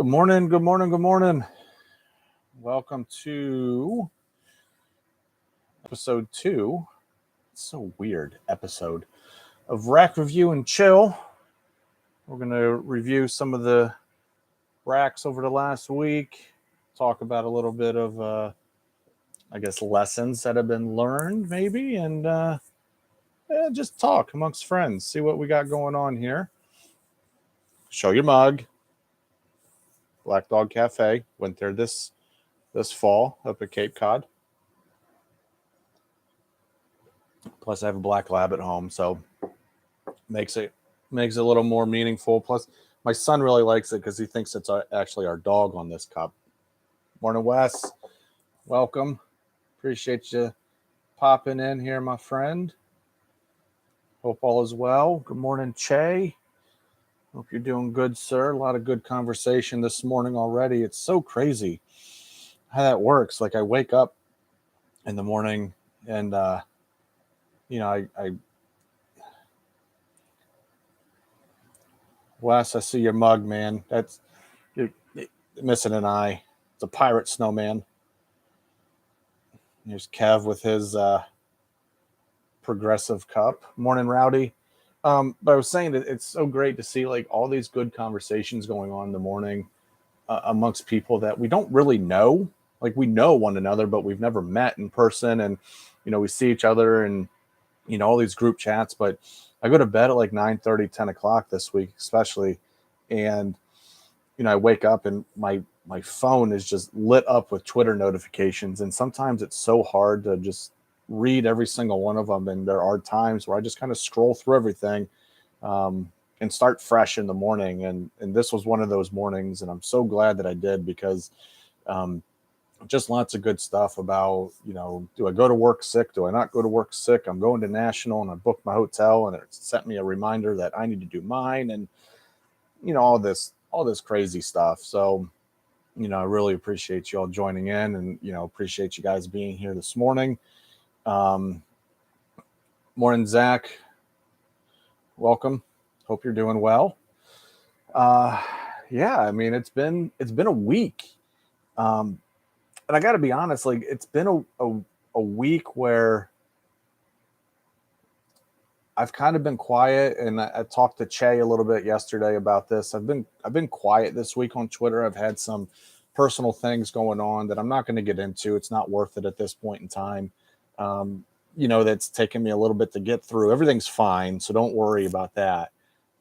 Good morning, good morning, good morning. Welcome to episode 2. It's so weird, episode of RAK Review and Chill. We're going to review some of the RAKs over the last week, talk about a little bit of, lessons that have been learned, maybe, and just talk amongst friends, see what we got going on here. Show your mug. Black Dog Cafe. Went there this fall up at Cape Cod. Plus, I have a black lab at home, so makes it a little more meaningful. Plus, my son really likes it because he thinks it's actually our dog on this cup. Morning, Wes. Welcome. Appreciate you popping in here, my friend. Hope all is well. Good morning, Che. Hope you're doing good, sir. A lot of good conversation this morning already. It's so crazy how that works. Like, I wake up in the morning and, I Wes, I see your mug, man. You're missing an eye. It's a pirate snowman. Here's Kev with his progressive cup. Morning, Rowdy. But I was saying that it's so great to see like all these good conversations going on in the morning amongst people that we don't really know. Like, we know one another, but we've never met in person. And, we see each other and, all these group chats. But I go to bed at like 9:30, 10 o'clock this week, especially. And, I wake up and my phone is just lit up with Twitter notifications. And sometimes it's so hard to just read every single one of them. And there are times where I just kind of scroll through everything and start fresh in the morning. And this was one of those mornings. And I'm so glad that I did because just lots of good stuff about, do I go to work sick? Do I not go to work sick? I'm going to National and I booked my hotel and it sent me a reminder that I need to do mine and, all this crazy stuff. So, I really appreciate you all joining in and, appreciate you guys being here this morning. Morning, Zach. Welcome. Hope you're doing well. Yeah, I mean, it's been a week. And I got to be honest, like, it's been a week where I've kind of been quiet, and I talked to Che a little bit yesterday about this. I've been quiet this week on Twitter. I've had some personal things going on that I'm not going to get into. It's not worth it at this point in time. That's taken me a little bit to get through. Everything's fine, so don't worry about that.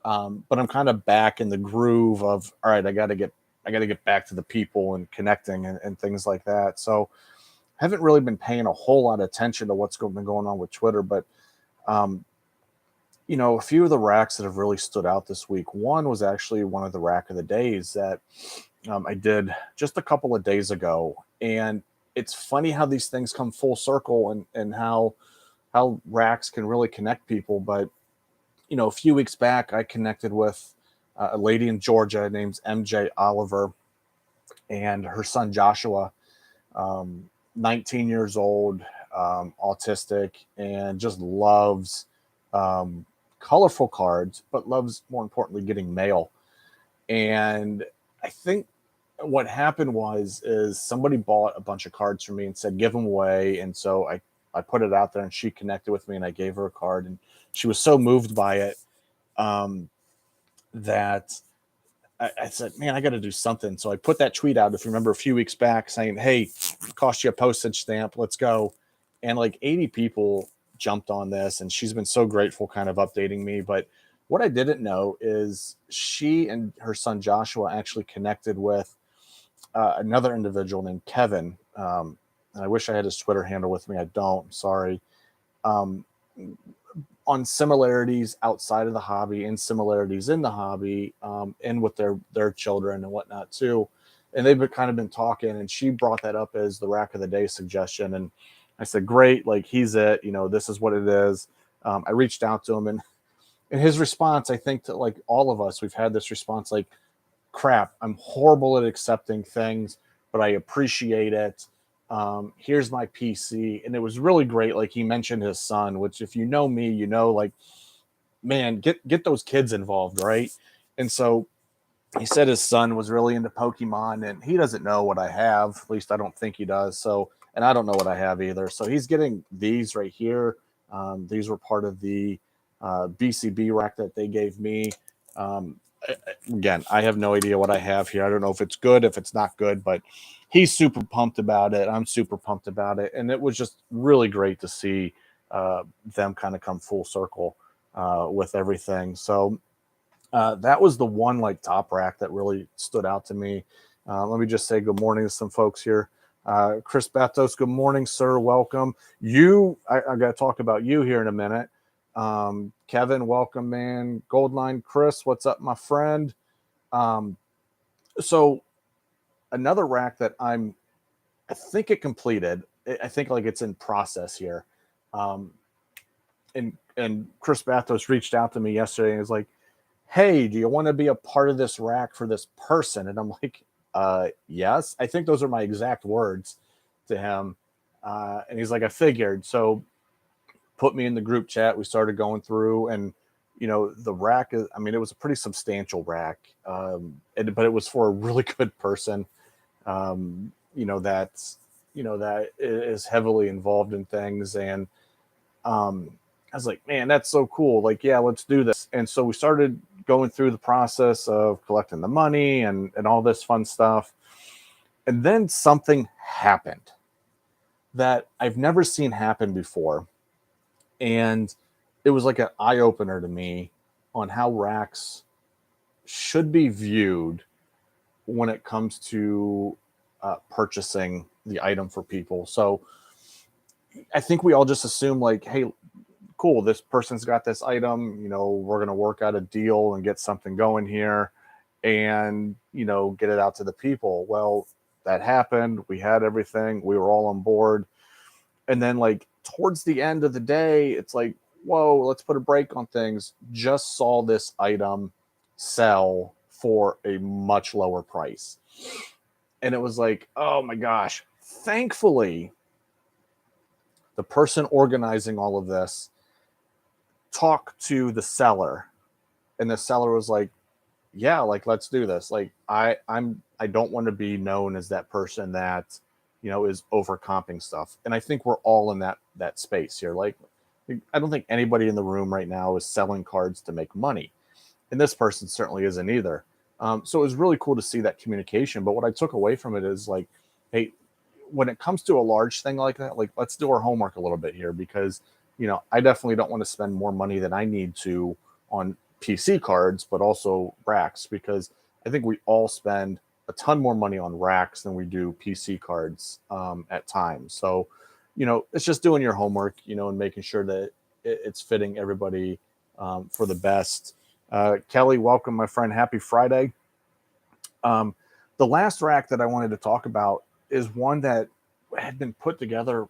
But I'm kind of back in the groove of, all right, I got to get back to the people and connecting and things like that. So I haven't really been paying a whole lot of attention to what's been going on with Twitter, but a few of the RAKs that have really stood out this week. One was actually one of the RAK of the days that I did just a couple of days ago. And it's funny how these things come full circle and how RAKs can really connect people. But, a few weeks back, I connected with a lady in Georgia named MJ Oliver and her son Joshua, 19 years old, autistic, and just loves colorful cards, but loves, more importantly, getting mail. And I think what happened is somebody bought a bunch of cards from me and said, give them away. And so I put it out there and she connected with me and I gave her a card and she was so moved by it that I said, man, I got to do something. So I put that tweet out, if you remember, a few weeks back saying, hey, cost you a postage stamp. Let's go. And like 80 people jumped on this and she's been so grateful, kind of updating me. But what I didn't know is she and her son Joshua actually connected with another individual named Kevin. And I wish I had his Twitter handle with me. I don't. I'm sorry. On similarities outside of the hobby and similarities in the hobby and with their children and whatnot too. And they've kind of been talking and she brought that up as the RAK of the day suggestion. And I said, great, like he's it, this is what it is. I reached out to him and his response, I think to like all of us, we've had this response like, crap, I'm horrible at accepting things, but I appreciate it. Here's my PC. And it was really great. Like he mentioned his son, which if you know me, like, man, get those kids involved. Right. And so he said his son was really into Pokemon, and he doesn't know what I have. At least I don't think he does. So, and I don't know what I have either. So he's getting these right here. These were part of the BCB rack that they gave me. Um, Again, I have no idea what I have here. I don't know if it's good, if it's not good, but he's super pumped about it. I'm super pumped about it, and it was just really great to see them kind of come full circle with everything. So that was the one like top rack that really stood out to me. Let me just say good morning to some folks here. Chris Batos, good morning, sir. Welcome. I got to talk about you here in a minute. Kevin, welcome, man. Goldline, Chris, what's up, my friend? Um, so another rack that I think it completed. I think like it's in process here. Um, and Chris Bathos reached out to me yesterday and was like, "Hey, do you want to be a part of this rack for this person?" And I'm like, yes. I think those are my exact words to him. And he's like, "I figured." So put me in the group chat. We started going through, and the rack is. I mean, it was a pretty substantial rack, but it was for a really good person. That's that is heavily involved in things, and I was like, man, that's so cool. Like, yeah, let's do this. And so we started going through the process of collecting the money and all this fun stuff. And then something happened that I've never seen happen before. And it was like an eye opener to me on how racks should be viewed when it comes to purchasing the item for people. So I think we all just assume, like, hey, cool, this person's got this item, we're going to work out a deal and get something going here and, get it out to the people. Well, that happened. We had everything. We were all on board. And then, like, towards the end of the day, it's like, whoa, let's put a break on things. Just saw this item sell for a much lower price. And it was like, oh my gosh. Thankfully, the person organizing all of this talked to the seller, and the seller was like, yeah, like, let's do this. Like, I don't want to be known as that person that is overcomping stuff. And I think we're all in that space here. Like, I don't think anybody in the room right now is selling cards to make money, and this person certainly isn't either. So it was really cool to see that communication. But what I took away from it is like, hey, when it comes to a large thing like that, like, let's do our homework a little bit here, because I definitely don't want to spend more money than I need to on PC cards, but also racks, because I think we all spend a ton more money on racks than we do PC cards at times. So it's just doing your homework, and making sure that it's fitting everybody for the best. Kelly, welcome, my friend. Happy Friday. The last rack that I wanted to talk about is one that had been put together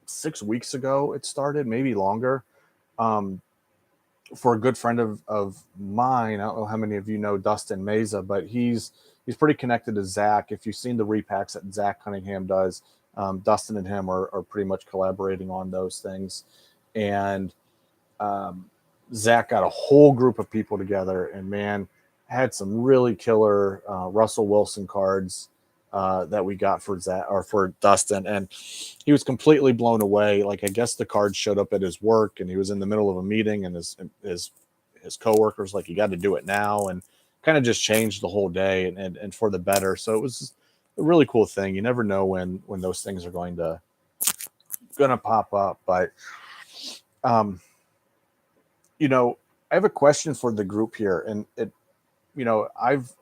6 weeks ago. It started, maybe longer, for a good friend of mine. I don't know how many of you know Dustin Meza, but he's pretty connected to Zach. If you've seen the repacks that Zach Cunningham does, Dustin and him are pretty much collaborating on those things. And Zach got a whole group of people together, and man, had some really killer Russell Wilson cards that we got for Zach, or for Dustin, and he was completely blown away. Like, I guess the cards showed up at his work, and he was in the middle of a meeting, and his coworkers like, you got to do it now, and kind of just changed the whole day, and for the better. So it was a really cool thing. You never know when those things are gonna pop up, but um, I have a question for the group here, and I've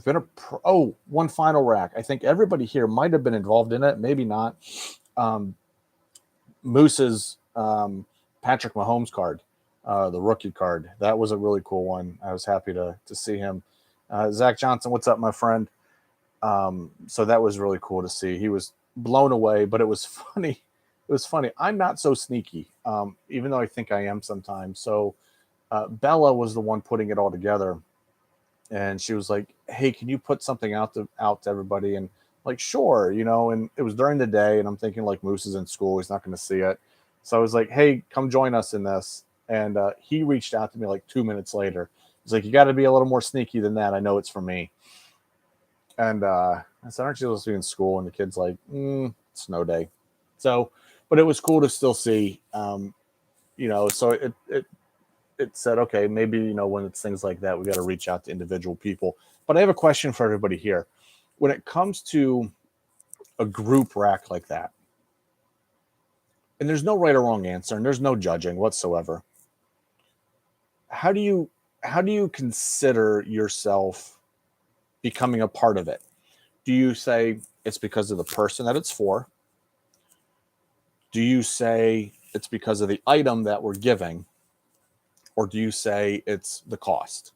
been a pro. Oh, one final rack. I think everybody here might have been involved in it, maybe not. Um, Moose's Patrick Mahomes card, the rookie card. That was a really cool one. I was happy to see him. Zach Johnson, what's up, my friend? So that was really cool to see. He was blown away, but it was funny. It was funny. I'm not so sneaky, even though I think I am sometimes. So Bella was the one putting it all together, and she was like, "Hey, can you put something out to everybody?" And like, sure, And it was during the day, and I'm thinking, like, Moose is in school, he's not going to see it. So I was like, "Hey, come join us in this." And he reached out to me like 2 minutes later. He's like, you got to be a little more sneaky than that. I know it's for me. And I said, aren't you supposed to be in school? And the kid's like, snow day. So, but it was cool to still see, so it said, okay, maybe, when it's things like that, we got to reach out to individual people. But I have a question for everybody here. When it comes to a group RAK like that, and there's no right or wrong answer, and there's no judging whatsoever. How do you consider yourself becoming a part of it? Do you say it's because of the person that it's for? Do you say it's because of the item that we're giving? Or do you say it's the cost?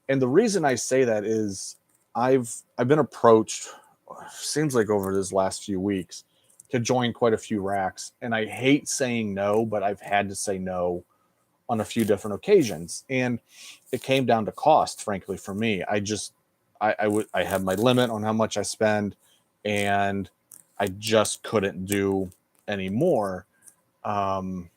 And the reason I say that is I've been approached, seems like over this last few weeks, to join quite a few RAKs. And I hate saying no, but I've had to say no on a few different occasions. And it came down to cost, frankly, for me. I had my limit on how much I spend, and I just couldn't do anymore. And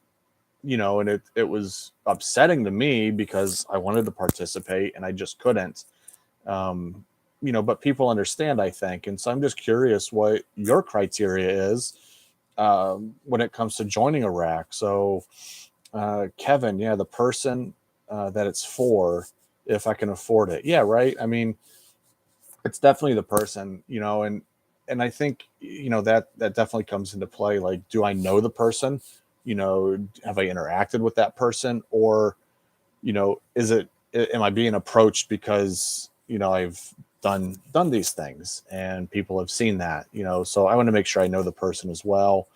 it was upsetting to me because I wanted to participate and I just couldn't. But people understand, I think. And so I'm just curious what your criteria is when it comes to joining a RAK. So, Kevin, yeah, the person that it's for, if I can afford it. Yeah, right. I mean, it's definitely the person, and I think, that definitely comes into play. Like, do I know the person? Have I interacted with that person? Or, am I being approached because, I've done these things and people have seen that, so I want to make sure I know the person as well.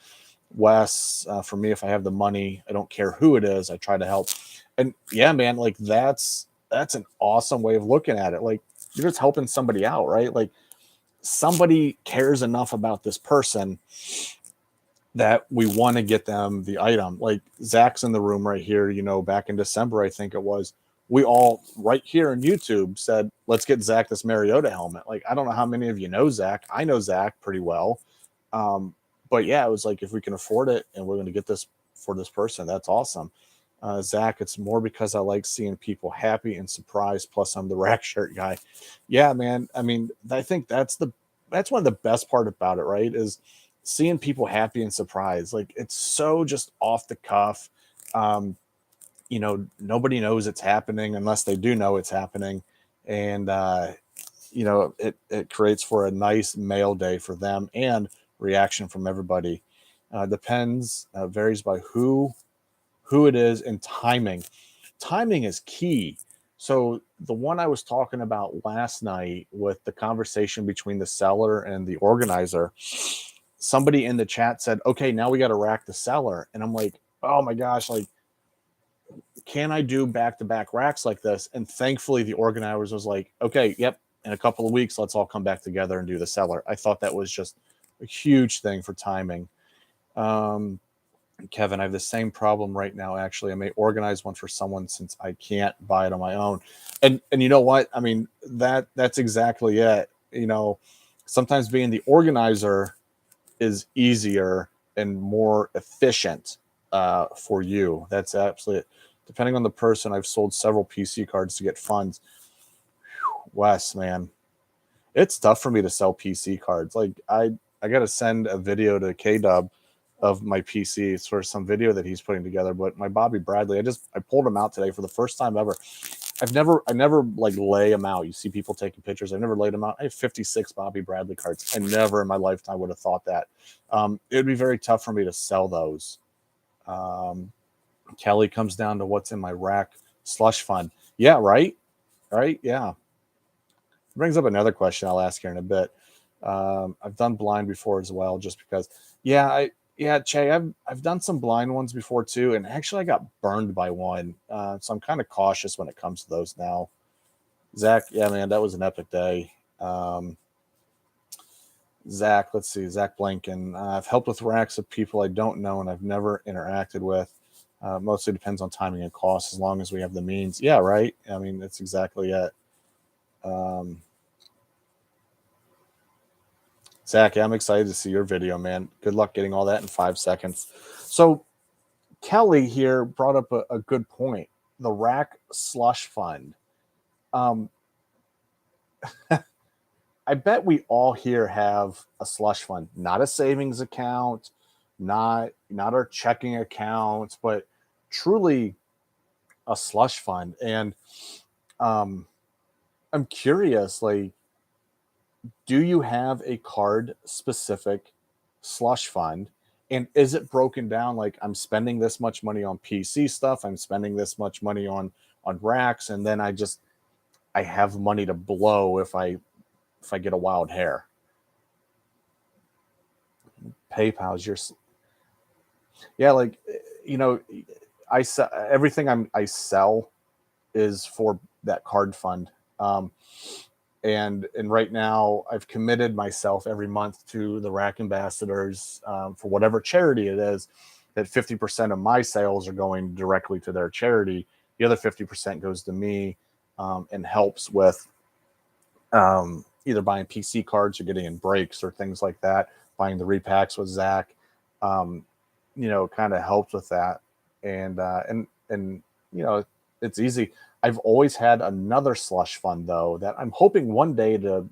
Wes, for me, if I have the money, I don't care who it is, I try to help. And yeah, man, like that's an awesome way of looking at it. Like, you're just helping somebody out, right? Like, somebody cares enough about this person that we want to get them the item. Like, Zach's in the room right here, back in December, I think it was, we all right here on YouTube said, let's get Zach this Mariota helmet. Like, I don't know how many of you know Zach. I know Zach pretty well. But yeah, it was like, if we can afford it and we're going to get this for this person, that's awesome. Zach, it's more because I like seeing people happy and surprised. Plus, I'm the RAK shirt guy. Yeah, man. I mean, I think that's one of the best part about it, right? Is seeing people happy and surprised. Like, it's so just off the cuff. Nobody knows it's happening unless they do know it's happening, and it creates for a nice mail day for them and reaction from everybody. Depends, varies by who it is, and timing is key. So the one I was talking about last night with the conversation between the seller and the organizer, somebody in the chat said, okay, now we got to RAK the seller. And I'm like, oh my gosh, like, can I do back-to-back RAKs like this? And thankfully the organizers was like, okay, yep, in a couple of weeks, let's all come back together and do the seller. I thought that was just a huge thing for timing. Kevin, I have the same problem right now. Actually, I may organize one for someone since I can't buy it on my own. And you know what? I mean, that's exactly it. Sometimes being the organizer is easier and more efficient for you. That's absolutely it. Depending on the person, I've sold several PC cards to get funds. Wes, man, it's tough for me to sell PC cards. Like, I got to send a video to K-Dub of my PC. It's for some video that he's putting together. But my Bobby Bradley, I pulled him out today for the first time ever. I never like lay them out. You see people taking pictures. I've never laid them out. I have 56 Bobby Bradley cards. I never in my lifetime would have thought that. It would be very tough for me to sell those. Kelly comes down to what's in my RAK slush fund. Yeah, right. Right. Yeah. Brings up another question I'll ask here in a bit. I've done blind before as well, just because. Yeah, Che, I've done some blind ones before too, and actually I got burned by one, so I'm kind of cautious when it comes to those now. Zach, yeah, man, that was an epic day. Zach, let's see, Zach Blanken. I've helped with RAKs of people I don't know and I've never interacted with. Mostly depends on timing and cost, as long as we have the means. Yeah, right. I mean, that's exactly it. Zach, yeah, I'm excited to see your video, man. Good luck getting all that in 5 seconds. So Kelly here brought up a good point. The RAK slush fund. Um, I bet we all here have a slush fund, not a savings account, not our checking accounts, but truly a slush fund. And um, I'm curious, like, do you have a card specific slush fund? And is it broken down like I'm spending this much money on PC stuff, I'm spending this much money on RAKs, and then I have money to blow if I get a wild hair. PayPal's your yeah, like you know, I sell everything I sell is for that card fund. Um, and right now I've committed myself every month to the RAK ambassadors for whatever charity it is. That 50% of my sales are going directly to their charity. The other 50% goes to me and helps with either buying PC cards or getting in breaks or things like that. Buying the repacks with Zach, um, kind of helps with that. And you know, it's easy. I've always had another slush fund though that I'm hoping one day to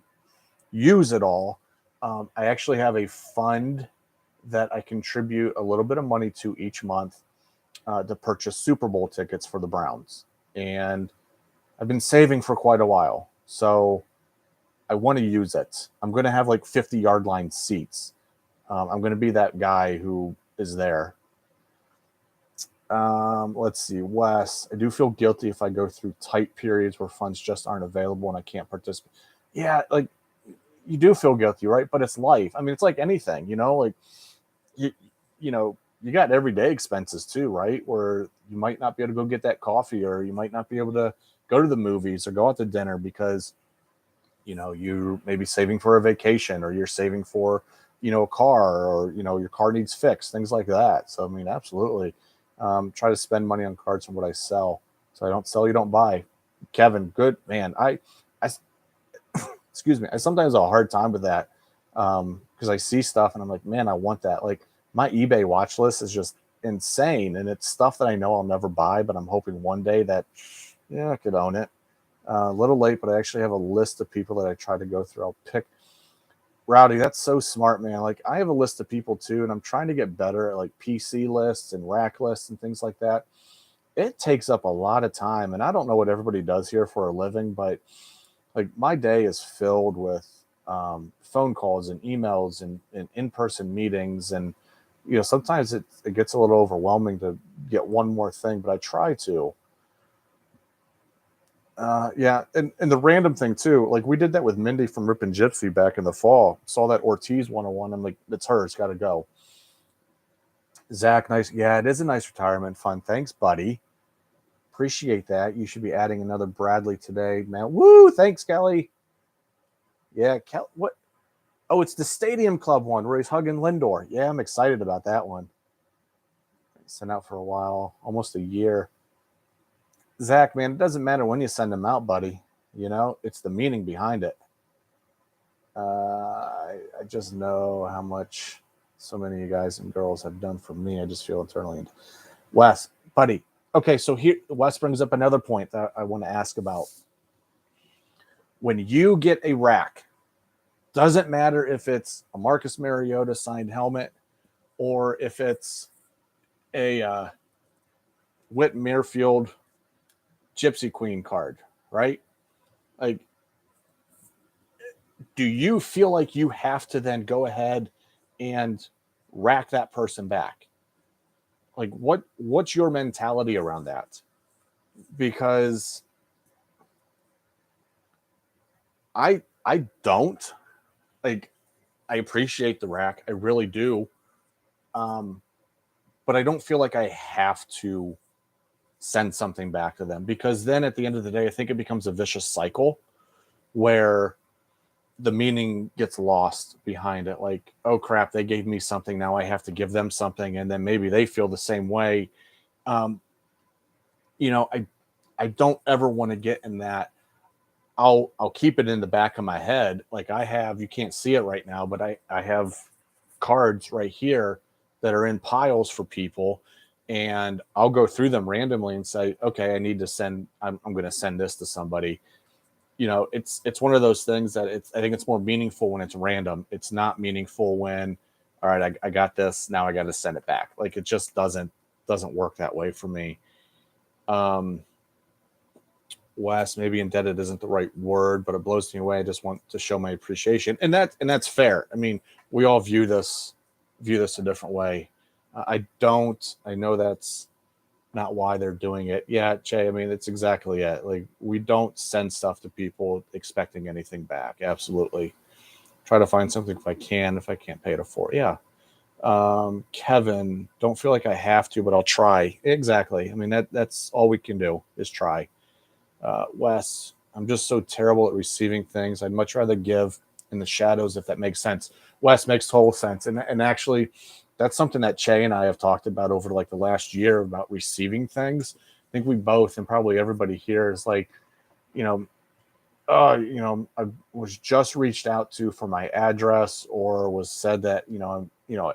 use it all. I actually have a fund that I contribute a little bit of money to each month to purchase Super Bowl tickets for the Browns, and I've been saving for quite a while. So I want to use it. I'm going to have like 50-yard line seats. I'm going to be that guy who is there. Let's see, Wes. I do feel guilty if I go through tight periods where funds just aren't available and I can't participate. Yeah, like you do feel guilty, right? But it's life. I mean, it's like anything, like you, you got everyday expenses too, right? Where you might not be able to go get that coffee, or you might not be able to go to the movies or go out to dinner because you may be saving for a vacation, or you're saving for a car, or your car needs fixed, things like that. So I mean, absolutely, try to spend money on cards from what I sell. So I don't sell, you don't buy. Kevin, good man. I excuse me, I sometimes have a hard time with that because I see stuff and I'm like, man, I want that. Like my eBay watch list is just insane, and it's stuff that I know I'll never buy, but I'm hoping one day that I could own it. A little late, but I actually have a list of people that I try to go through. I'll pick. Rowdy, that's so smart, man. Like I have a list of people too, and I'm trying to get better at like PC lists and RAK lists and things like that. It takes up a lot of time, and I don't know what everybody does here for a living, but like my day is filled with phone calls and emails and in-person meetings, and sometimes it gets a little overwhelming to get one more thing, but I try to. Yeah, and the random thing too, like we did that with Mindy from Rip and Gypsy back in the fall. Saw that Ortiz 101. I'm like, it's hers, got to go. Zach, nice. Yeah, it is a nice retirement fund. Thanks, buddy. Appreciate that. You should be adding another Bradley today, man. Woo! Thanks, Kelly. Yeah, what? Oh, it's the Stadium Club one where he's hugging Lindor. Yeah, I'm excited about that one. Sent out for a while, almost a year. Zach, man, it doesn't matter when you send them out, buddy. It's the meaning behind it. I just know how much so many of you guys and girls have done for me. I just feel internally. Wes, buddy. Okay, so here, Wes brings up another point that I want to ask about. When you get a RAK, doesn't matter if it's a Marcus Mariota signed helmet or if it's a Whit Merrifield Gypsy Queen card, right? Like, do you feel like you have to then go ahead and RAK that person back? Like, what's your mentality around that? Because I don't like. I appreciate the RAK, I really do, but I don't feel like I have to send something back to them, because then at the end of the day, I think it becomes a vicious cycle where the meaning gets lost behind it. Like, oh crap, they gave me something, now I have to give them something, and then maybe they feel the same way. Um, I don't ever want to get in that. I'll keep it in the back of my head. Like I have, you can't see it right now, but I have cards right here that are in piles for people, and I'll go through them randomly and say, okay, I need to send. I'm going to send this to somebody, it's one of those things that I think it's more meaningful when it's random. It's not meaningful when, all right, I got this, now I got to send it back. Like it just doesn't work that way for me. Um, Wes, maybe indebted isn't the right word, but it blows me away. I just want to show my appreciation, and that's fair. I mean, we all view this a different way. I don't. I know that's not why they're doing it. Yeah, Jay, I mean, that's exactly it. Like, we don't send stuff to people expecting anything back. Absolutely. Try to find something if I can. If I can't pay it forward, yeah. Kevin, don't feel like I have to, but I'll try. Exactly. I mean, that's all we can do is try. Wes, I'm just so terrible at receiving things. I'd much rather give in the shadows, if that makes sense. Wes, makes total sense. And actually, that's something that Che and I have talked about over like the last year about receiving things. I think we both, and probably everybody here, is like, you know, I was just reached out to for my address, or was said that,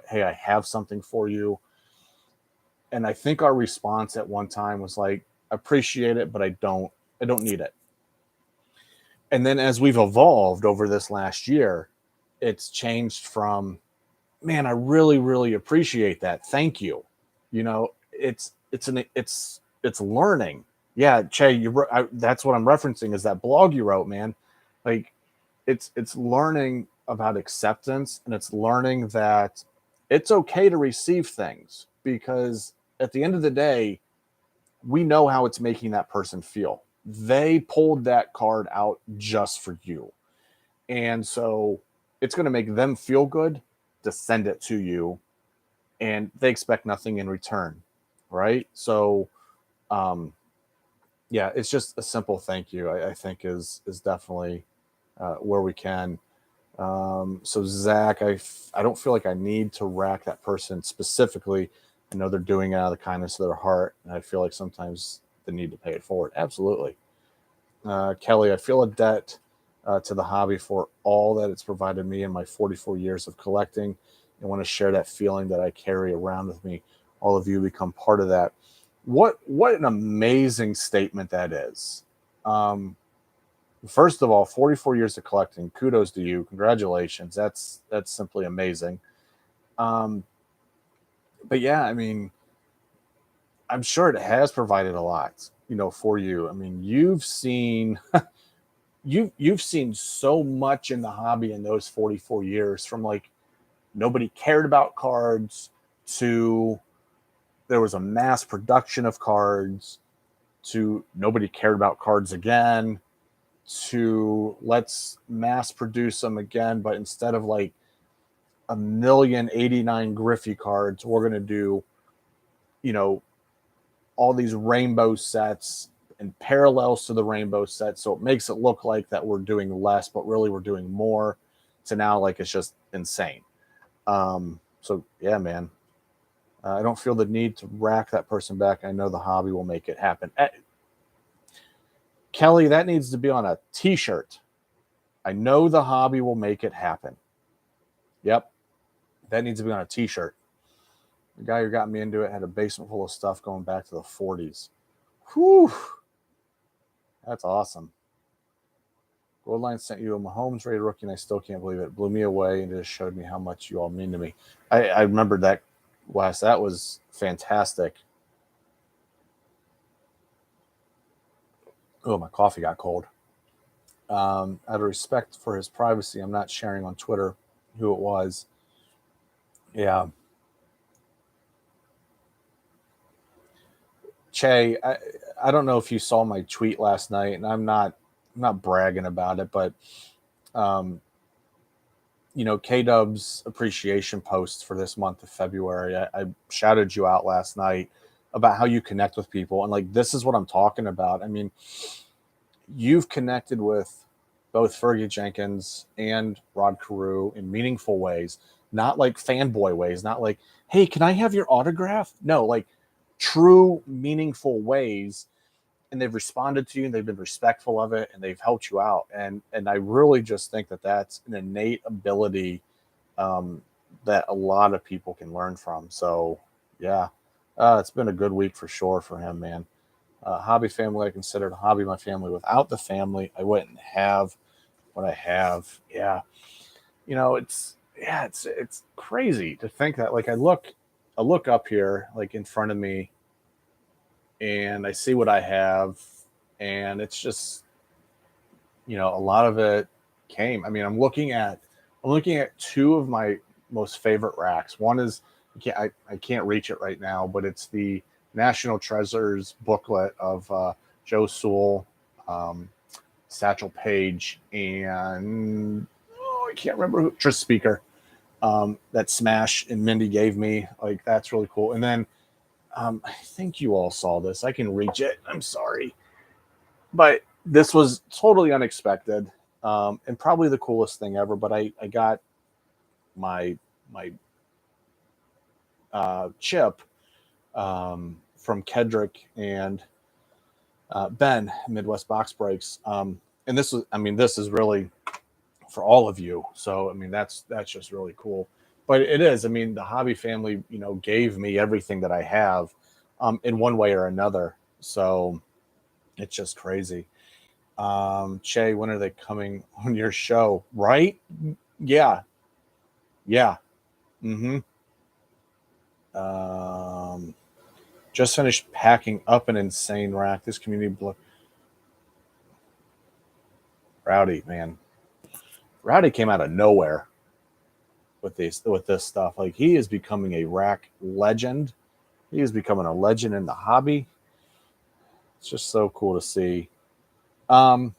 hey, I have something for you. And I think our response at one time was like, appreciate it, but I don't need it. And then as we've evolved over this last year, it's changed from, man, I really, really appreciate that. Thank you. It's learning. Yeah, Che, that's what I'm referencing, is that blog you wrote, man. Like, it's learning about acceptance, and it's learning that it's okay to receive things, because at the end of the day, we know how it's making that person feel. They pulled that card out just for you. And so it's going to make them feel good to send it to you, and they expect nothing in return. Right. So, um, yeah, it's just a simple thank you, I think is definitely where we can. So Zach, I don't feel like I need to rack that person specifically. I know they're doing it out of the kindness of their heart, and I feel like sometimes the need to pay it forward. Absolutely. Kelly, I feel a debt to the hobby for all that it's provided me in my 44 years of collecting. I want to share that feeling that I carry around with me. All of you become part of that. What an amazing statement that is. Um, First of all, 44 years of collecting. Kudos to you. Congratulations. That's simply amazing. Um, but yeah, I mean, I'm sure it has provided a lot, for you. I mean, you've seen so much in the hobby in those 44 years, from like nobody cared about cards to there was a mass production of cards to nobody cared about cards again to let's mass produce them again, but instead of like 1,089 Griffey cards, we're going to do, you know, all these rainbow sets and parallels to the rainbow set. So it makes it look like that we're doing less, but really we're doing more. To now, like, it's just insane. So yeah, man, I don't feel the need to rack that person back. I know the hobby will make it happen. Kelly, that needs to be on a t-shirt. I know the hobby will make it happen. Yep. That needs to be on a t-shirt. The guy who got me into it had a basement full of stuff going back to the 40s. Whew. That's awesome. Goldline sent you a Mahomes rated rookie, and I still can't believe it. It blew me away and just showed me how much you all mean to me. I remembered that, Wes. That was fantastic. Oh, my coffee got cold. Out of respect for his privacy, I'm not sharing on Twitter who it was. Yeah. Che, I don't know if you saw my tweet last night, and I'm not bragging about it, but um, K Dub's appreciation post for this month of February, I shouted you out last night about how you connect with people. And like, this is what I'm talking about. I mean, you've connected with both Fergie Jenkins and Rod Carew in meaningful ways, not like fanboy ways, not like, hey, can I have your autograph? No, like true, meaningful ways. And they've responded to you, and they've been respectful of it, and they've helped you out. And I really just think that that's an innate ability um, that a lot of people can learn from. So yeah, it's been a good week for sure for him, man. Hobby family, I considered a hobby my family. Without the family, I wouldn't have what I have. Yeah, it's crazy to think that. Like I look up here, like in front of me, and I see what I have, and it's just a lot of it came. I mean, I'm looking at two of my most favorite racks. One is I can't reach it right now, but it's the National Treasures booklet of Joe Sewell, um, Satchel Paige, and I can't remember who Tris Speaker. That Smash and Mindy gave me, like that's really cool. And then I think you all saw this. I can reach it. I'm sorry, but this was totally unexpected, and probably the coolest thing ever. But I got my chip from Kedrick and Ben Midwest Box Breaks, and this is really for all of you. So I mean that's just really cool. But it is. I mean the hobby family gave me everything that I have, in one way or another. So it's just crazy. Che, when are they coming on your show? Right? Yeah, yeah. Mm-hmm. Um, just finished packing up an insane rack. This community Rowdy, man. Rowdy came out of nowhere with this stuff. Like he is becoming a rack legend. He is becoming a legend in the hobby. It's just so cool to see. Um,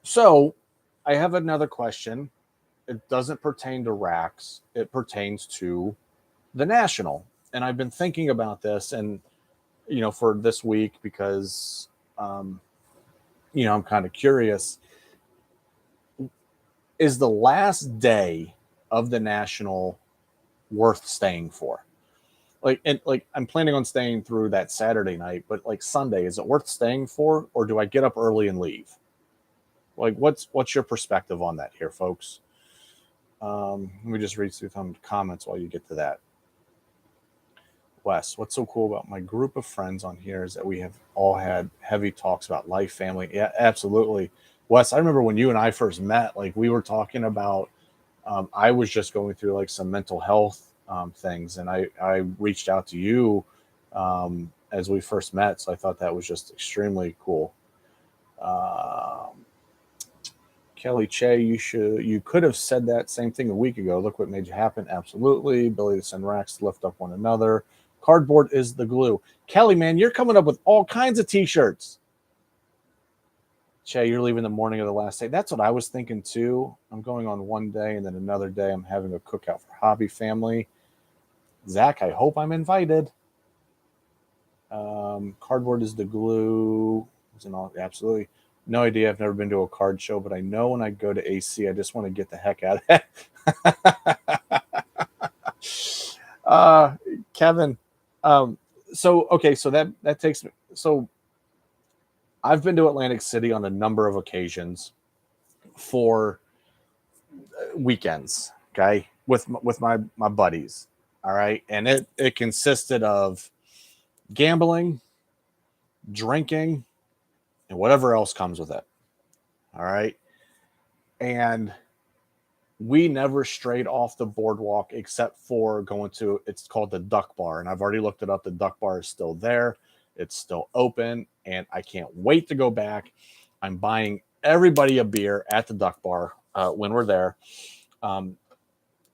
so I have another question. It doesn't pertain to racks. It pertains to the national. And I've been thinking about this, and for this week because um, I'm kind of curious. Is the last day of the national worth staying for? Like I'm planning on staying through that Saturday night, but like Sunday, is it worth staying for, or do I get up early and leave? Like, what's your perspective on that here, folks? Let me just read through some comments while you get to that. Wes, what's so cool about my group of friends on here is that we have all had heavy talks about life, family. Yeah, absolutely. Wes, I remember when you and I first met, like we were talking about, I was just going through like some mental health things, and I reached out to you as we first met. So I thought that was just extremely cool. Um, Kelly Che, you could have said that same thing a week ago. Look what made you happen. Absolutely. Ability to send racks to lift up one another. Cardboard is the glue. Kelly, man, you're coming up with all kinds of t-shirts. Che, you're leaving the morning of the last day. That's what I was thinking too. I'm going on one day, and then another day I'm having a cookout for hobby family. Zach, I hope I'm invited. Cardboard is the glue. Absolutely. No idea. I've never been to a card show, but I know when I go to AC, I just want to get the heck out of it. uh, Kevin. Um, so okay, so that takes me. So I've been to Atlantic City on a number of occasions for weekends. Okay, with my buddies. All right, and it consisted of gambling, drinking, and whatever else comes with it. All right, and we never strayed off the boardwalk except for going to, it's called the Duck Bar, and I've already looked it up. The Duck Bar is still there, it's still open, and I can't wait to go back. I'm buying everybody a beer at the Duck Bar when we're there. um,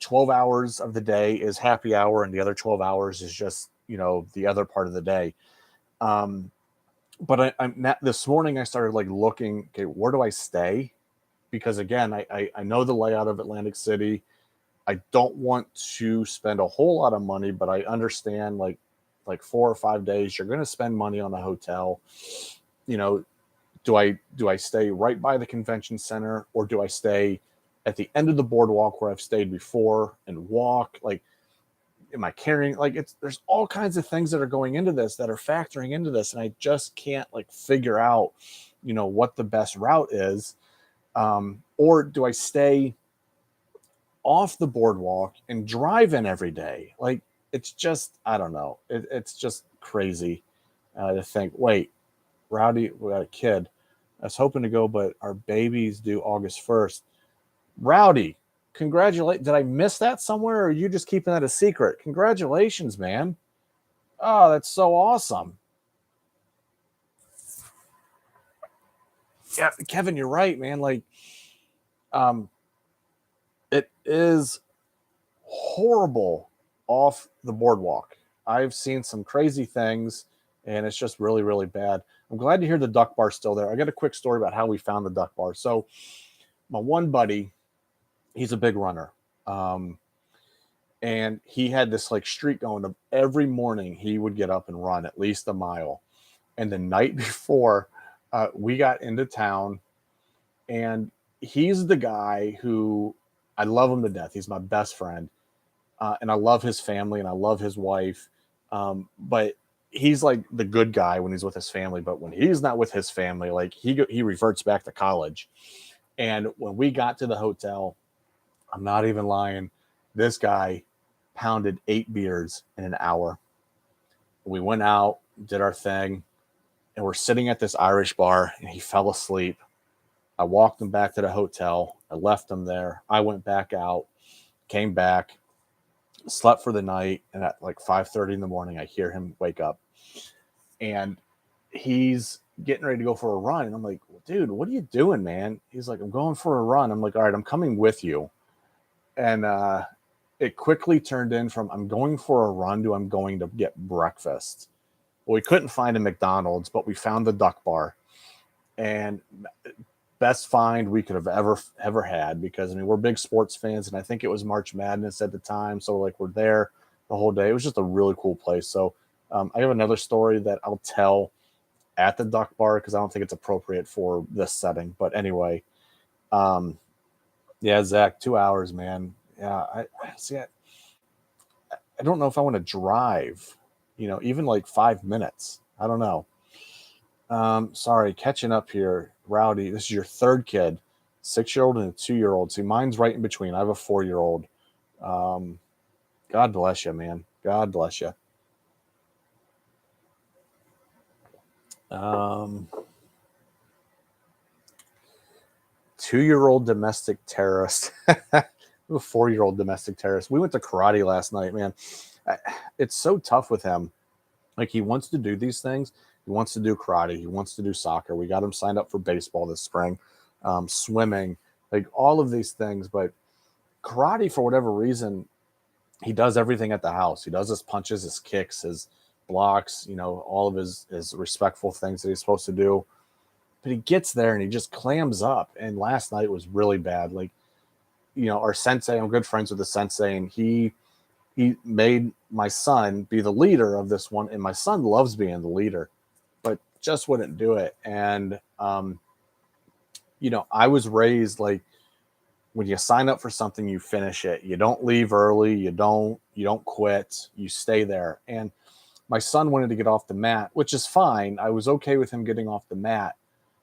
12 hours of the day is happy hour, and the other 12 hours is just the other part of the day. um, but this morning I started like looking, okay, where do I stay? Because again, I know the layout of Atlantic City. I don't want to spend a whole lot of money, but I understand like 4 or 5 days you're going to spend money on a hotel. You know, do I stay right by the convention center, or do I stay at the end of the boardwalk where I've stayed before and walk? Like, am I carrying, like, there's all kinds of things that are going into this, that are factoring into this, and I just can't like figure out what the best route is. Or do I stay off the boardwalk and drive in every day? Like, it's just, I don't know. It's just crazy. To think, wait, Rowdy, we got a kid. I was hoping to go, but our baby's due August 1st. Rowdy, congratulate. Did I miss that somewhere, or are you just keeping that a secret? Congratulations, man. Oh, that's so awesome. Yeah, Kevin, you're right, man. Like, um, it is horrible off the boardwalk. I've seen some crazy things, and it's just really, really bad. I'm glad to hear the duck bar still there. I got a quick story about how we found the duck bar. So, my one buddy, he's a big runner. Um, and he had this like streak going of every morning he would get up and run at least a mile. And the night before, we got into town, and he's the guy who I love him to death. He's my best friend, and I love his family and I love his wife. But he's like the good guy when he's with his family. But when he's not with his family, like he reverts back to college. And when we got to the hotel, I'm not even lying, this guy pounded 8 beers in an hour. We went out, did our thing, and we're sitting at this Irish bar, and he fell asleep. I walked him back to the hotel. I left him there. I went back out, came back, slept for the night, and at like 5:30 in the morning, I hear him wake up, and he's getting ready to go for a run. And I'm like, dude, what are you doing, man? He's like, I'm going for a run. I'm like, all right, I'm coming with you. And it quickly turned in from I'm going for a run to I'm going to get breakfast. Well, we couldn't find a McDonald's, but we found the duck bar, and best find we could have ever had, because I mean we're big sports fans, and I think it was March Madness at the time, so like we're there the whole day. It was just a really cool place. So I have another story that I'll tell at the duck bar because I don't think it's appropriate for this setting. But anyway, um, yeah, Zach, 2 hours, man. Yeah, I see. I don't know if I want to drive. Even like 5 minutes. I don't know. Sorry, catching up here, Rowdy. This is your third kid, 6-year old and a 2-year old. See, mine's right in between. I have a 4-year old. Um, God bless you, man. God bless you. Um, 2-year old domestic terrorist. A 4-year old domestic terrorist. We went to karate last night, man. It's so tough with him. Like he wants to do these things. He wants to do karate. He wants to do soccer. We got him signed up for baseball this spring, swimming, like all of these things. But karate, for whatever reason, he does everything at the house. He does his punches, his kicks, his blocks, all of his respectful things that he's supposed to do. But he gets there and he just clams up. And last night was really bad. Like, our sensei, I'm good friends with the sensei, and he made my son be the leader of this one. And my son loves being the leader, but just wouldn't do it. And, I was raised like when you sign up for something, you finish it. You don't leave early. You don't quit. You stay there. And my son wanted to get off the mat, which is fine. I was okay with him getting off the mat,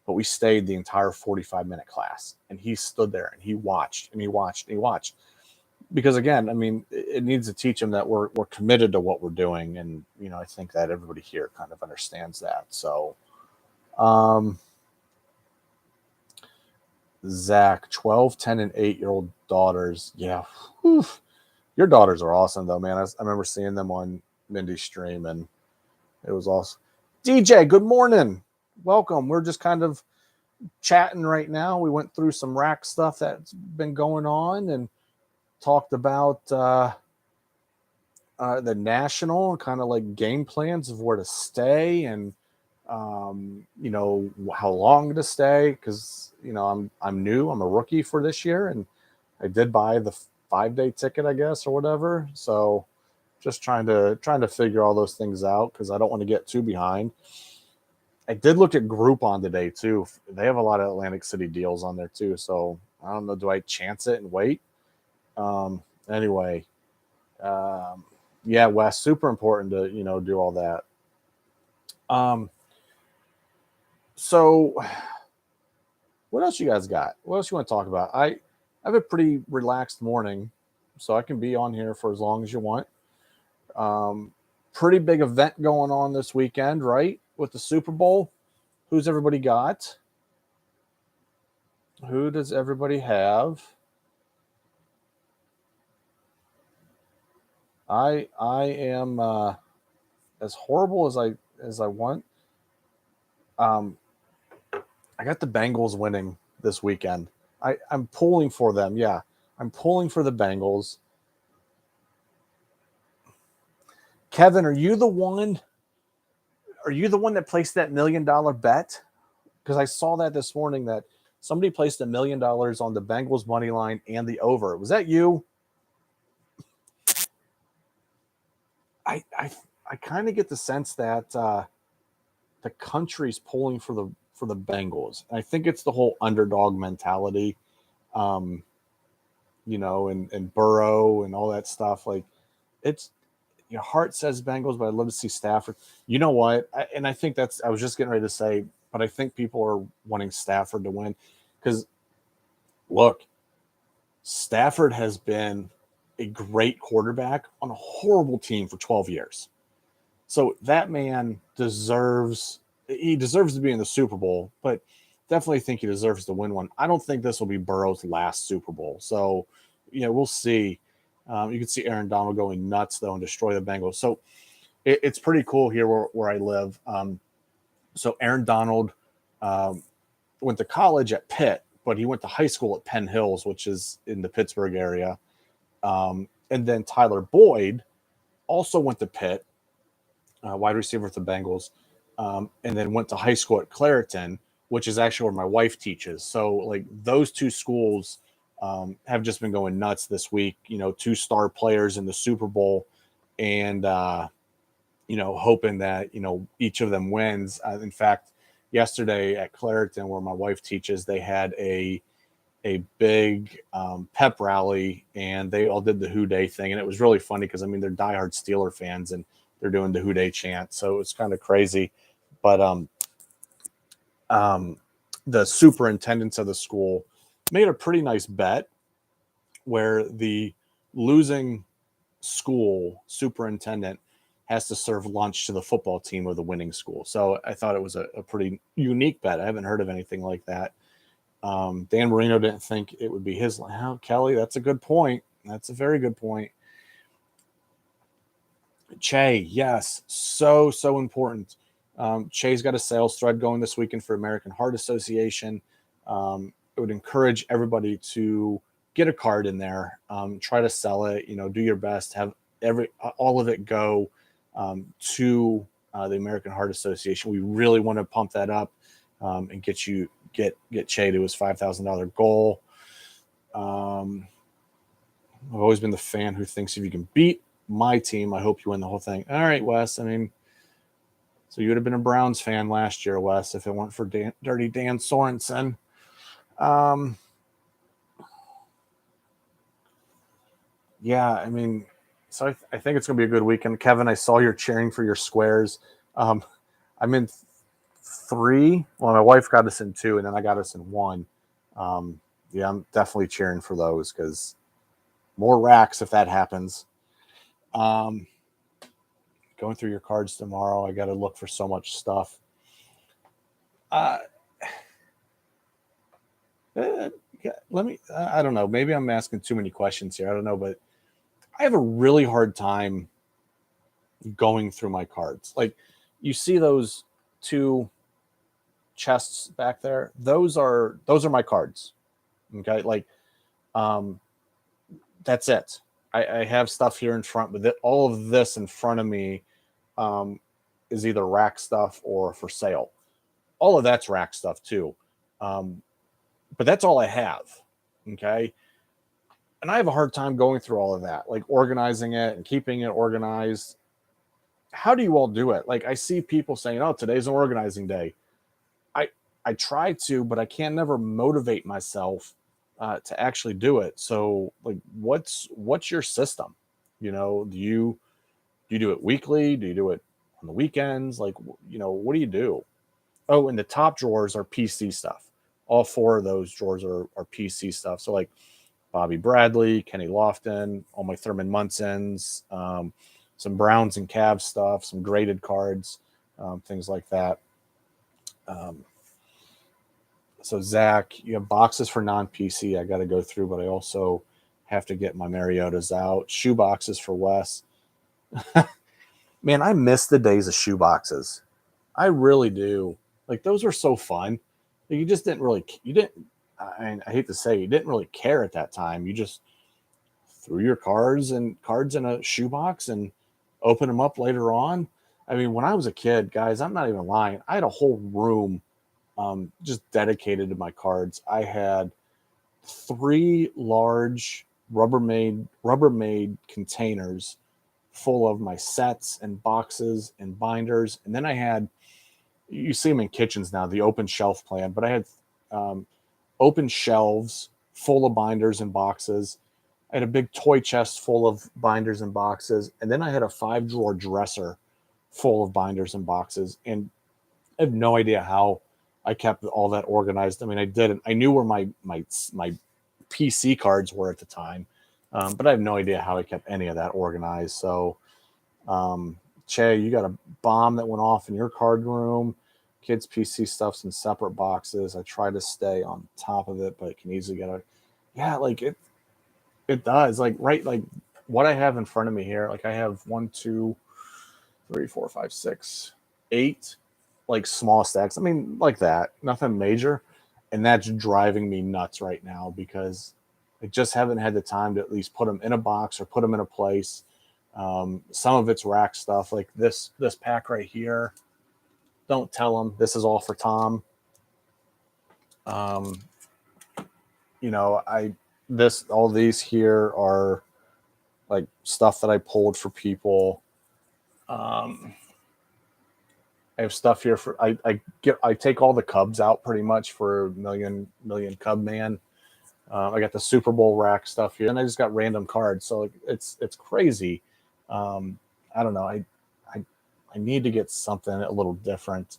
but we stayed the entire 45-minute class, and he stood there and he watched and he watched and he watched. Because again, I mean, it needs to teach him that we're committed to what we're doing. And, I think that everybody here kind of understands that. So, um, Zach, 12, 10, and 8-year-old daughters. Yeah. Whew. Your daughters are awesome, though, man. I remember seeing them on Mindy's stream, and it was awesome. DJ, good morning. Welcome. We're just kind of chatting right now. We went through some RAK stuff that's been going on and talked about the national kind of like game plans of where to stay and how long to stay, because I'm new. I'm a rookie for this year, and I did buy the 5-day ticket, I guess, or whatever. So just trying to figure all those things out because I don't want to get too behind. I did look at Groupon today too. They have a lot of Atlantic City deals on there too. So I don't know. Do I chance it and wait? Anyway, yeah, Wes, super important to do all that. So what else you guys got? What else you want to talk about? I have a pretty relaxed morning, so I can be on here for as long as you want. Um, pretty big event going on this weekend, right? With the Super Bowl. Who's everybody got? Who does everybody have? I am as horrible as I want. Um, I got the Bengals winning this weekend. I'm pulling for them. Yeah, I'm pulling for the Bengals. Kevin, are you the one? Are you the one that placed that $1 million bet? Because I saw that this morning that somebody placed $1 million on the Bengals money line and the over. Was that you? I I, I kind of get the sense that the country's pulling for the Bengals. I think it's the whole underdog mentality, um, and Burrow and all that stuff. Like it's your heart says Bengals, but I'd love to see Stafford. You know what? I think I was just getting ready to say, but I think people are wanting Stafford to win because look, Stafford has been a great quarterback on a horrible team for 12 years. So that man deserves to be in the Super Bowl, but definitely think he deserves to win one. I don't think this will be Burrow's last Super Bowl. So, we'll see. You can see Aaron Donald going nuts though and destroy the Bengals. So it's pretty cool here where I live. So Aaron Donald um, went to college at Pitt, but he went to high school at Penn Hills, which is in the Pittsburgh area. And then Tyler Boyd also went to Pitt, wide receiver with the Bengals, and then went to high school at Clareton, which is actually where my wife teaches. So, like, those two schools have just been going nuts this week. Two star players in the Super Bowl, and hoping that each of them wins. In fact, yesterday at Clareton, where my wife teaches, they had a big pep rally, and they all did the Who Day thing, and it was really funny because they're diehard Steeler fans, and they're doing the Who Day chant, so it's kind of crazy. But um, the superintendents of the school made a pretty nice bet where the losing school superintendent has to serve lunch to the football team of the winning school. So I thought it was a pretty unique bet. I haven't heard of anything like that. Dan Marino didn't think it would be his. Oh, Kelly, that's a good point. That's a very good point. Che, yes, so important. Che's got a sales thread going this weekend for American Heart Association. It would encourage everybody to get a card in there, try to sell it. Do your best, have all of it go to the American Heart Association. We really want to pump that up and get Che to his $5,000 goal. I've always been the fan who thinks if you can beat my team, I hope you win the whole thing. All right, Wes. So you would have been a Browns fan last year, Wes, if it weren't for Dirty Dan Sorensen. Yeah, so I think it's going to be a good weekend. Kevin, I saw you're cheering for your squares. I'm in 3. Well, my wife got us in 2, and then I got us in 1. Yeah, I'm definitely cheering for those because more RAKs if that happens. Going through your cards tomorrow, I got to look for so much stuff. Let me. I don't know. Maybe I'm asking too many questions here. I don't know, but I have a really hard time going through my cards. Like, you see those 2 chests back there? Those are my cards. Okay, like, that's it. I have stuff here in front, but all of this in front of me is either RAK stuff or for sale. All of that's RAK stuff too. But that's all I have. Okay. And I have a hard time going through all of that, like organizing it and keeping it organized. How do you all do it? Like, I see people saying, "Oh, today's an organizing day." I I try to, but I can never motivate myself to actually do it. So, like, what's your system? Do you do it weekly? Do you do it on the weekends? Like, what do you do? Oh, and the top drawers are PC stuff. All 4 of those drawers are PC stuff. So, like, Bobby Bradley, Kenny Lofton, all my Thurman Munsons, some Browns and Cavs stuff, some graded cards, things like that. So Zach, you have boxes for non-PC I got to go through, but I also have to get my Mariotas out. Shoe boxes for Wes. Man, I miss the days of shoe boxes. I really do. Like those were so fun. You just didn't really, you didn't. I hate to say, you didn't really care at that time. You just threw your cards in a shoebox and open them up later on. I mean, when I was a kid, guys, I'm not even lying. I had a whole room just dedicated to my cards. I had 3 large Rubbermaid containers full of my sets and boxes and binders, and then I had, you see them in kitchens now, the open shelf plan, but I had open shelves full of binders and boxes. I had a big toy chest full of binders and boxes, and then I had a 5-drawer dresser full of binders and boxes. And I have no idea how I kept all that organized. I mean, I didn't. I knew where my PC cards were at the time, but I have no idea how I kept any of that organized. So, Che, you got a bomb that went off in your card room. Kids' PC stuff's in separate boxes. I try to stay on top of it, but it can easily get a, yeah, like it does. Like what I have in front of me here, like I have 1, 2, 3, 4, 5, 6, 8 like small stacks. I mean, like that, nothing major. And that's driving me nuts right now because I just haven't had the time to at least put them in a box or put them in a place. Some of it's RAK stuff, like this pack right here. Don't tell them this is all for Tom. You know, all these here are like stuff that I pulled for people. I have stuff here for I take all the Cubs out pretty much for million Cub Man. I got the Super Bowl RAK stuff here, and I just got random cards, so it's crazy. I don't know. I need to get something a little different.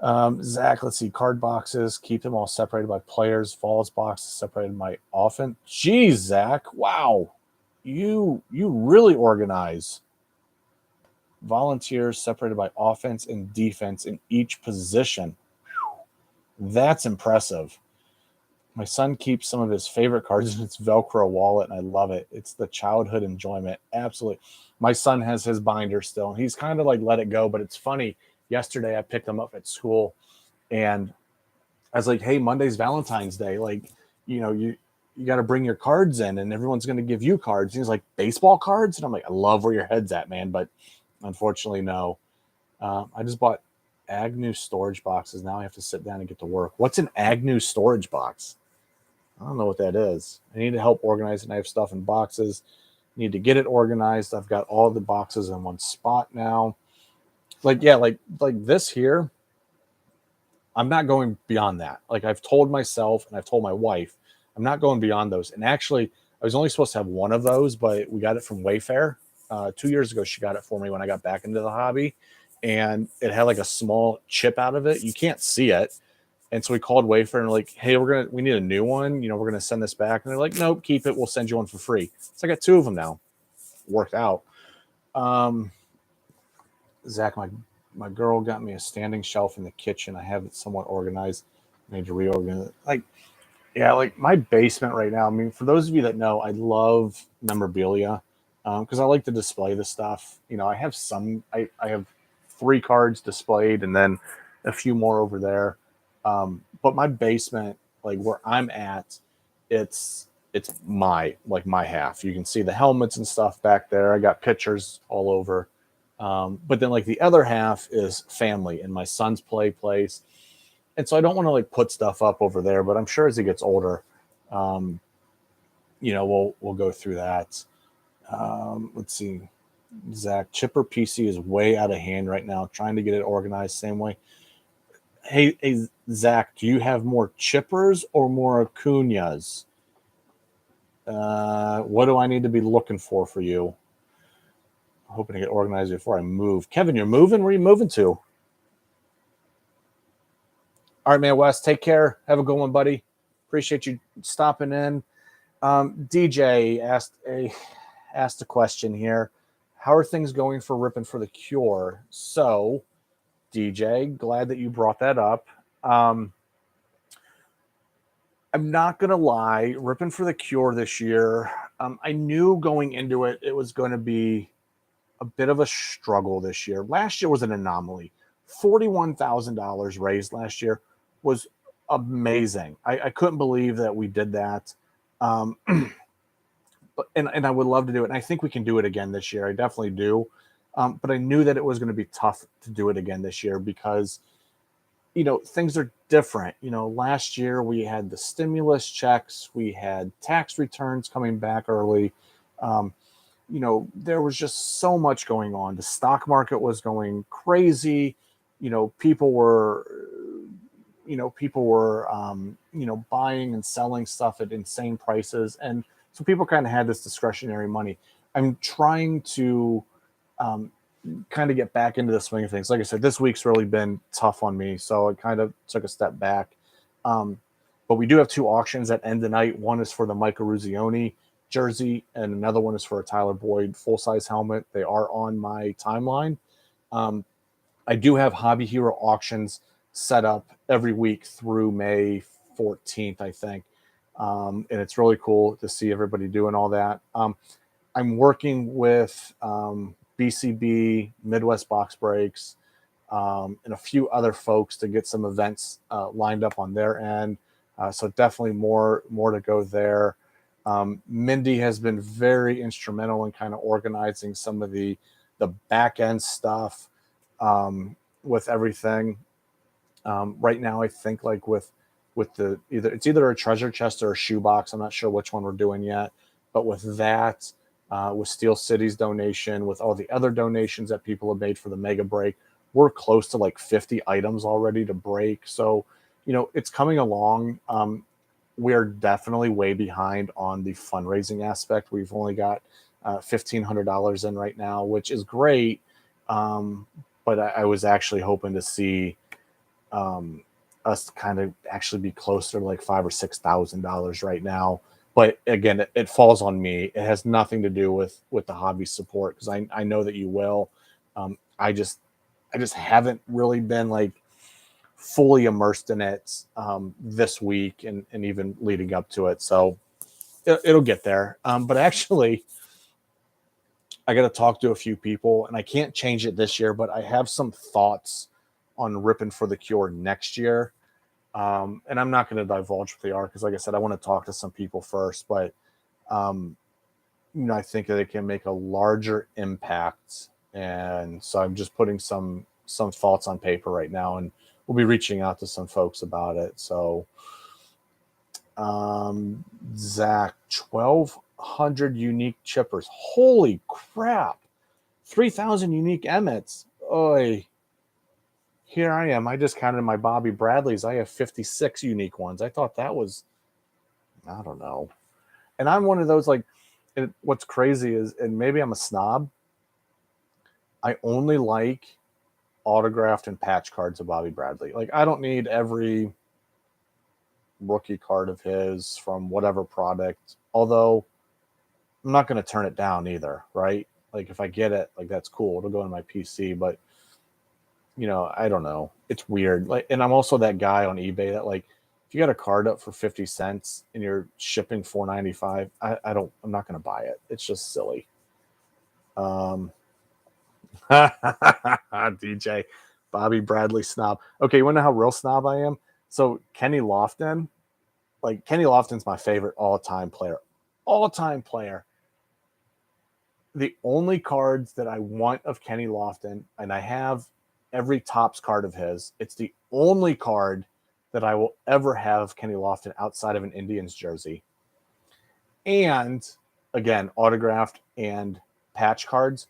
Zach, let's see. Card boxes, keep them all separated by players. Falls boxes separated by offense. Geez, Zach, wow, you really organize. Volunteers separated by offense and defense in each position. That's impressive. My son keeps some of his favorite cards in its Velcro wallet, and I love it. It's the childhood enjoyment. Absolutely. My son has his binder still, and he's kind of like let it go, but it's funny. Yesterday, I picked him up at school, and I was like, hey, Monday's Valentine's Day. Like, you know, you got to bring your cards in, and everyone's going to give you cards. And he's like, baseball cards? And I'm like, I love where your head's at, man, but unfortunately, no. I just bought Agnew storage boxes. Now I have to sit down and get to work. What's an Agnew storage box? I don't know what that is. I need to help organize, and I have stuff in boxes. Need to get it organized. I've got all the boxes in one spot now. Like this here, I'm not going beyond that. Like I've told myself and I've told my wife, I'm not going beyond those. And actually, I was only supposed to have one of those, but we got it from Wayfair. 2 years ago, she got it for me when I got back into the hobby, and it had like a small chip out of it. You can't see it. And so we called Wayfair and like, hey, we need a new one. You know, we're going to send this back. And they're like, nope, keep it. We'll send you one for free. So I got 2 of them now. Worked out. Zach, my girl got me a standing shelf in the kitchen. I have it somewhat organized. I need to reorganize it. Like my basement right now. I mean, for those of you that know, I love memorabilia because I like to display the stuff. You know, I have I have 3 cards displayed and then a few more over there. But my basement, like where I'm at, it's my half. You can see the helmets and stuff back there. I got pictures all over. But then like the other half is family and my son's play place. And so I don't want to like put stuff up over there, but I'm sure as he gets older, you know, we'll go through that. Let's see. Zach, Chipper PC is way out of hand right now. Trying to get it organized same way. Hey, Zach, do you have more Chippers or more Acuñas? What do I need to be looking for you? I'm hoping to get organized before I move. Kevin, you're moving? Where are you moving to? All right, man, Wes, take care. Have a good one, buddy. Appreciate you stopping in. DJ asked a question here. how are things going for Ripping for the Cure? So, DJ, glad that you brought that up. Um, I'm not gonna lie, Ripping for the Cure this year. I knew going into it, it was going to be a bit of a struggle this year. Last year was an anomaly. $41,000 raised last year was amazing. I couldn't believe that we did that. Um, and I would love to do it. And I think we can do it again this year. I definitely do. But I knew that it was going to be tough to do it again this year because things are different. Last year we had the stimulus checks, we had tax returns coming back early. Um, there was just so much going on. The stock market was going crazy. People were buying and selling stuff at insane prices, and so people kind of had this discretionary money. I'm trying to um, kind of get back into the swing of things. Like I said, this week's really been tough on me, so I kind of took a step back. Um, but we do have two auctions that end the night. One is for the Michael Ruzioni jersey, and another one is for a Tyler Boyd full-size helmet. They are on my timeline. Um, I do have Hobby Hero auctions set up every week through May 14th, I think. And it's really cool to see everybody doing all that. I'm working with BCB, Midwest Box Breaks, and a few other folks to get some events lined up on their end. So definitely more to go there. Mindy has been very instrumental in kind of organizing some of the back end stuff with everything. Right now, I think like with the either a treasure chest or a shoebox. I'm not sure which one we're doing yet, but with that, with Steel City's donation, with all the other donations that people have made for the mega break, we're close to like 50 items already to break. So, it's coming along. We're definitely way behind on the fundraising aspect. We've only got $1,500 in right now, which is great. But I was actually hoping to see us kind of actually be closer to like $5,000 or $6,000 right now. But again, it falls on me. It has nothing to do with the hobby support because I know that you will. I just haven't really been like fully immersed in it this week and even leading up to it. So it'll get there. But actually, I got to talk to a few people, and I can't change it this year, but I have some thoughts on Ripping for the Cure next year. And I'm not going to divulge what they are because, like I said, I want to talk to some people first. But um, I think that it can make a larger impact, and so I'm just putting some thoughts on paper right now, and we'll be reaching out to some folks about it. So, Zach, 1,200 unique chippers. Holy crap! 3,000 unique Emmets. Oi. Here I am. I just counted my Bobby Bradleys. I have 56 unique ones. I thought that was, I don't know. And I'm one of those like, what's crazy is, and maybe I'm a snob, I only like autographed and patch cards of Bobby Bradley. Like, I don't need every rookie card of his from whatever product, although I'm not going to turn it down either, right? Like, if I get it, like, that's cool. It'll go in my PC, but I don't know. It's weird. Like, and I'm also that guy on eBay that like, if you got a card up for 50 cents and you're shipping $4.95, I'm not going to buy it. It's just silly. DJ, Bobby Bradley snob. Okay, you want to know how real snob I am? So Kenny Lofton's my favorite all-time player. All-time player. The only cards that I want of Kenny Lofton, and I have every Topps card of his, it's the only card that I will ever have Kenny Lofton outside of an Indians jersey. And again, autographed and patch cards,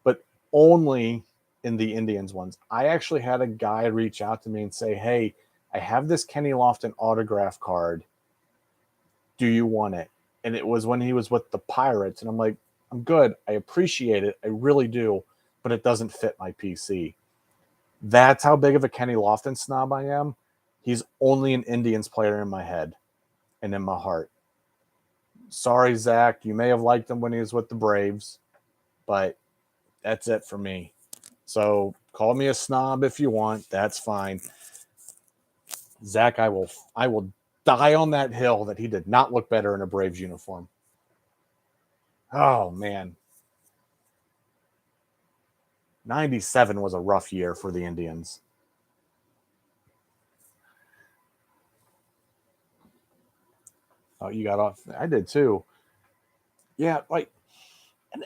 but only in the Indians ones. I actually had a guy reach out to me and say, "Hey, I have this Kenny Lofton autograph card. Do you want it?" And it was when he was with the Pirates. And I'm like, I'm good. I appreciate it. I really do. But it doesn't fit my PC. That's how big of a Kenny Lofton snob I am. He's only an Indians player in my head and in my heart. Sorry, Zach. You may have liked him when he was with the Braves, but That's it for me. So call me a snob if you want. That's fine. Zach, I will die on that hill that he did not look better in a Braves uniform. Oh man. 97 was a rough year for the Indians. Oh, you got off. I did too. Yeah, like,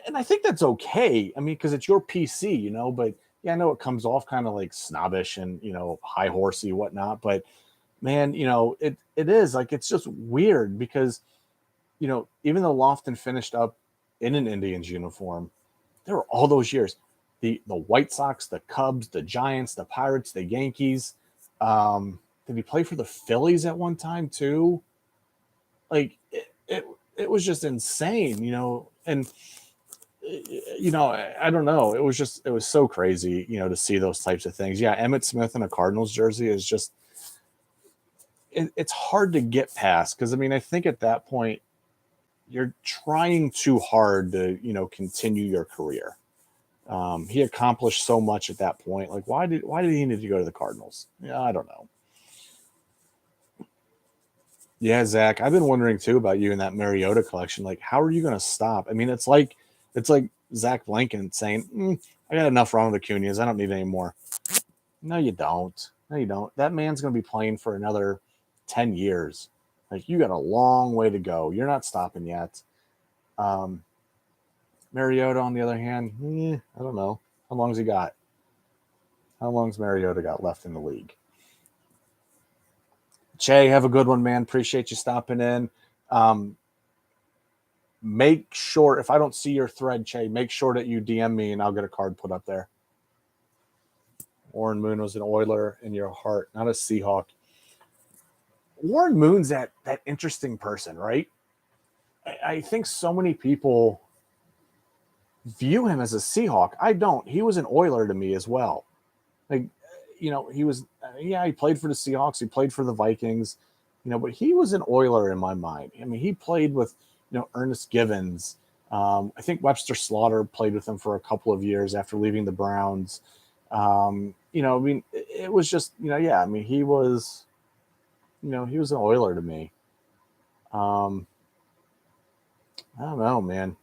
and I think that's okay. I mean, because it's your PC, but yeah, I know it comes off kind of like snobbish and, high horsey, whatnot. But man, it is like, it's just weird because, even though Lofton finished up in an Indians uniform, there were all those years. The White Sox, the Cubs, the Giants, the Pirates, the Yankees. Did he play for the Phillies at one time too? Like it was just insane, and I don't know. It was so crazy, to see those types of things. Yeah, Emmett Smith in a Cardinals jersey is just it's hard to get past because I mean I think at that point you're trying too hard to continue your career. He accomplished so much at that point. Like why did he need to go to the Cardinals? Yeah, I don't know. Yeah, Zach, I've been wondering too about you in that Mariota collection. Like, how are you going to stop? I mean, it's like Zach Blanken saying, "I got enough wrong with Acuna's. I don't need any more." No, you don't. No, you don't. That man's going to be playing for another 10 years. Like, you got a long way to go. You're not stopping yet. Um, Mariota, on the other hand, I don't know. How long's he got? How long's Mariota got left in the league? Che, have a good one, man. Appreciate you stopping in. Um, make sure if I don't see your thread, Che, make sure that you DM me and I'll get a card put up there. Warren Moon was an Oiler in your heart, not a Seahawk. Warren Moon's that interesting person, right? I think so many people view him as a Seahawk. I don't. He was an Oiler to me as well. Like, he was, yeah, he played for the Seahawks, he played for the Vikings, but he was an Oiler in my mind. I mean, he played with, Ernest Givens. I think Webster Slaughter played with him for a couple of years after leaving the Browns. I mean, it was just, yeah, I mean, he was an Oiler to me. Um, I don't know, man.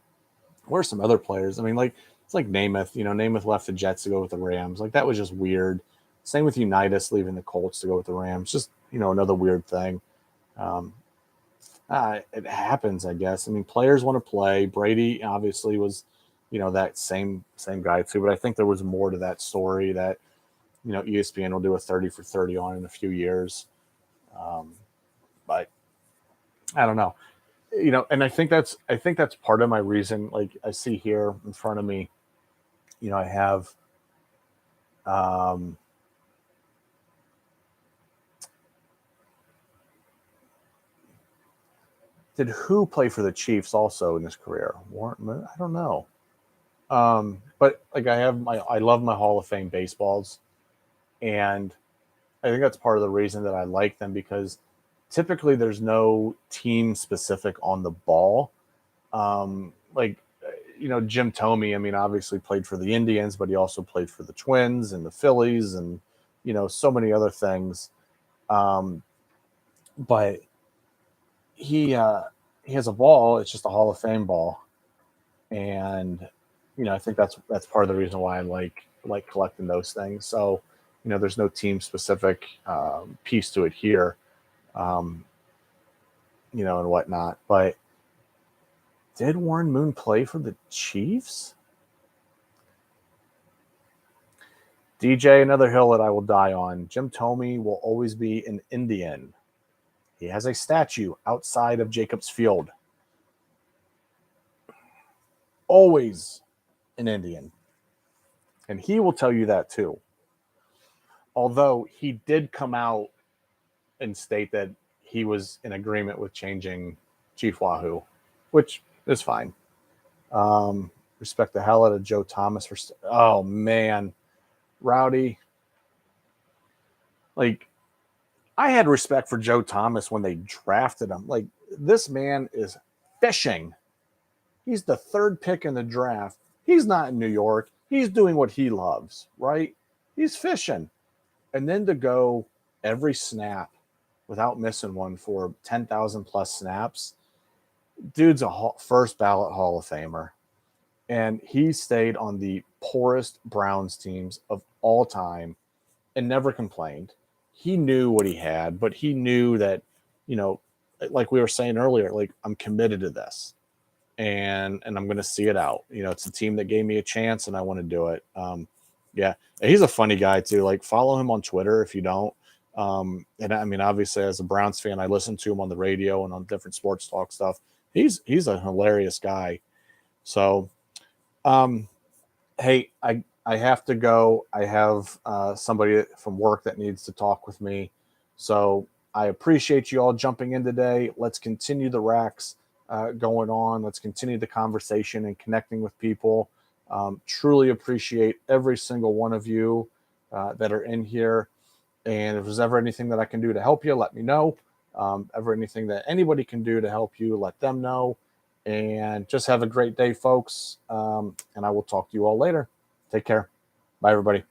Where are some other players? I mean, like it's like Namath. Namath left the Jets to go with the Rams. Like that was just weird. Same with Unitas leaving the Colts to go with the Rams. Just another weird thing. Um, it happens, I guess. I mean, players want to play. Brady obviously was, that same guy too. But I think there was more to that story that ESPN will do a 30 for 30 on in a few years. But I don't know. And I think that's part of my reason. Like I see here in front of me, I have um, did who play for the Chiefs also in his career? Warren, I don't know. But like I love my Hall of Fame baseballs, and I think that's part of the reason that I like them because typically there's no team specific on the ball. Like Jim Thome, I mean, obviously played for the Indians, but he also played for the Twins and the Phillies and, so many other things. Um, but he has a ball. It's just a Hall of Fame ball. And, I think that's part of the reason why I like collecting those things. So, there's no team specific piece to it here, um, and whatnot. But did Warren Moon play for the Chiefs? DJ, another hill that I will die on. Jim Thome will always be an Indian. He has a statue outside of Jacobs Field. Always an Indian. And he will tell you that too. Although he did come out and state that he was in agreement with changing Chief Wahoo, which is fine. Respect the hell out of Joe Thomas for. Oh, man. Rowdy. Like, I had respect for Joe Thomas when they drafted him. Like, this man is fishing. He's the third pick in the draft. He's not in New York. He's doing what he loves, right? He's fishing. And then to go every snap without missing one for 10,000 plus snaps, dude's a first ballot Hall of Famer. And he stayed on the poorest Browns teams of all time and never complained. He knew what he had, but he knew that, you know, like we were saying earlier, like I'm committed to this and I'm going to see it out. You know, it's a team that gave me a chance and I want to do it. Yeah, he's a funny guy too. Like follow him on Twitter if you don't. And I mean, obviously as a Browns fan, I listen to him on the radio and on different sports talk stuff. He's a hilarious guy. So, um, hey, I have to go. I have somebody from work that needs to talk with me. So I appreciate you all jumping in today. Let's continue the RAKs going on. Let's continue the conversation and connecting with people. Truly appreciate every single one of you that are in here. And if there's ever anything that I can do to help you, let me know. Ever anything that anybody can do to help you, let them know. And just have a great day, folks. And I will talk to you all later. Take care. Bye, everybody.